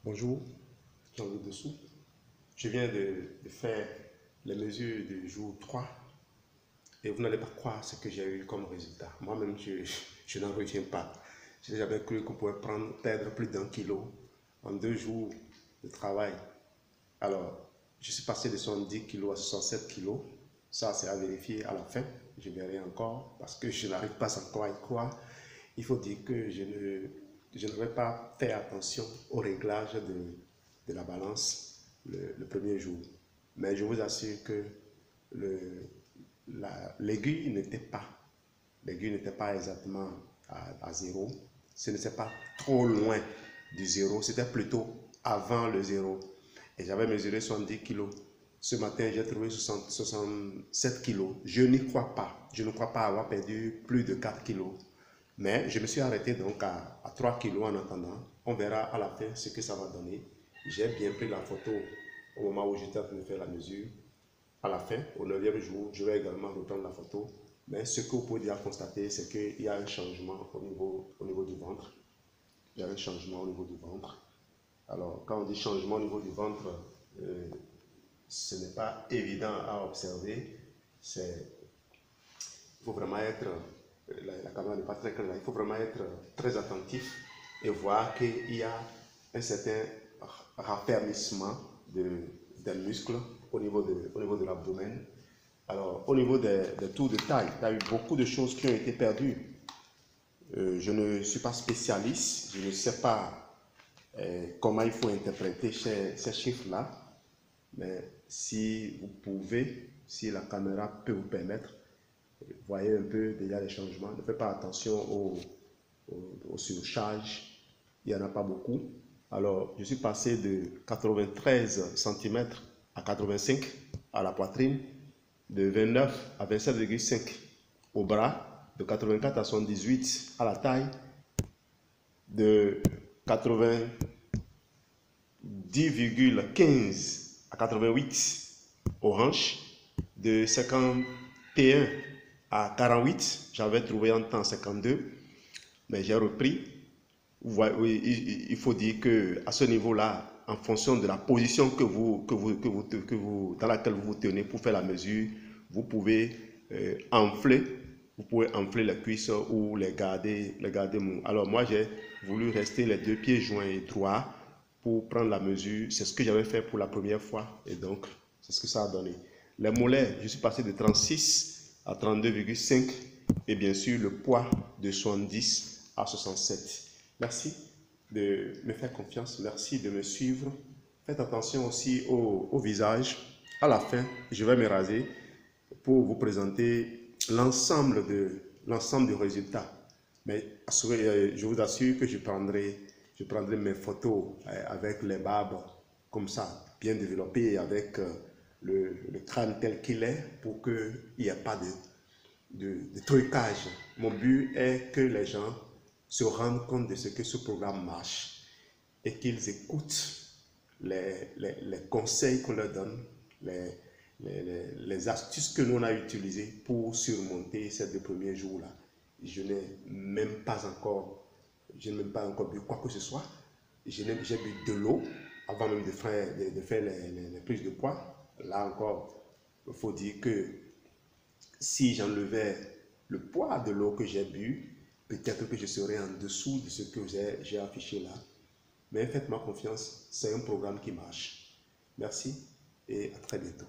Bonjour, Jean-Luc Dessous. Je viens de faire les mesures du jour 3 et vous n'allez pas croire ce que j'ai eu comme résultat. Moi-même, je n'en reviens pas. Je n'ai jamais cru qu'on pouvait perdre plus d'1 kilo en 2 jours de travail. Alors, je suis passé de 70 kilos à 67 kilos. Ça, c'est à vérifier à la fin. Je verrai encore parce que je n'arrive pas encore à y croire. Il faut dire que je n'avais pas fait attention au réglage de la balance le premier jour. Mais je vous assure que l'aiguille n'était pas exactement à zéro. Ce n'était pas trop loin du zéro, c'était plutôt avant le zéro. Et j'avais mesuré 70 kilos. Ce matin, j'ai trouvé 67 kilos. Je n'y crois pas. Je ne crois pas avoir perdu plus de 4 kilos. Mais je me suis arrêté donc à 3 kilos en attendant. On verra à la fin ce que ça va donner. J'ai bien pris la photo au moment où j'étais en train de faire la mesure. À la fin, au 9e jour, je vais également reprendre la photo. Mais ce que vous pouvez déjà constater, c'est qu'il y a un changement au niveau du ventre. Il y a un changement au niveau du ventre. Alors, quand on dit changement au niveau du ventre, ce n'est pas évident à observer. Il faut vraiment être, la caméra n'est pas très claire, il faut vraiment être très attentif et voir qu'il y a un certain raffermissement des muscles au niveau de l'abdomen. Alors, au niveau des tours de taille, il y a eu beaucoup de choses qui ont été perdues. Je ne suis pas spécialiste, je ne sais pas comment il faut interpréter ces chiffres-là, mais si vous pouvez, si la caméra peut vous permettre, voyez un peu déjà les changements. Ne faites pas attention aux surcharges, il n'y en a pas beaucoup. Alors, je suis passé de 93 cm à 85 à la poitrine, de 29 à 27,5 au bras, de 84 à 78 à la taille, de 90,15 à 88 aux hanches, de 51 à 48, j'avais trouvé en temps 52, mais j'ai repris. Il faut dire que à ce niveau-là, en fonction de la position dans laquelle vous vous tenez pour faire la mesure, vous pouvez enfler les cuisses ou les garder mous. Alors moi, j'ai voulu rester les 2 pieds joints droits pour prendre la mesure. C'est ce que j'avais fait pour la première fois et donc c'est ce que ça a donné. Les mollets, je suis passé de 36 à 32,5 et bien sûr le poids de 70 à 67. Merci de me faire confiance, merci de me suivre. Faites attention aussi au visage. À la fin, je vais me raser pour vous présenter l'ensemble du résultat. Mais je vous assure que je prendrai mes photos avec les barbes comme ça, bien développées, avec le crâne tel qu'il est, pour qu'il n'y ait pas de trucage. Mon but est que les gens se rendent compte de ce que ce programme marche et qu'ils écoutent les conseils qu'on leur donne, les astuces que nous on a utilisées pour surmonter ces 2 premiers jours-là. Je n'ai même pas encore bu quoi que ce soit. J'ai bu de l'eau avant même de faire les prises de poids. Là encore, il faut dire que si j'enlevais le poids de l'eau que j'ai bu, peut-être que je serais en dessous de ce que j'ai affiché là. Mais faites-moi confiance, c'est un programme qui marche. Merci et à très bientôt.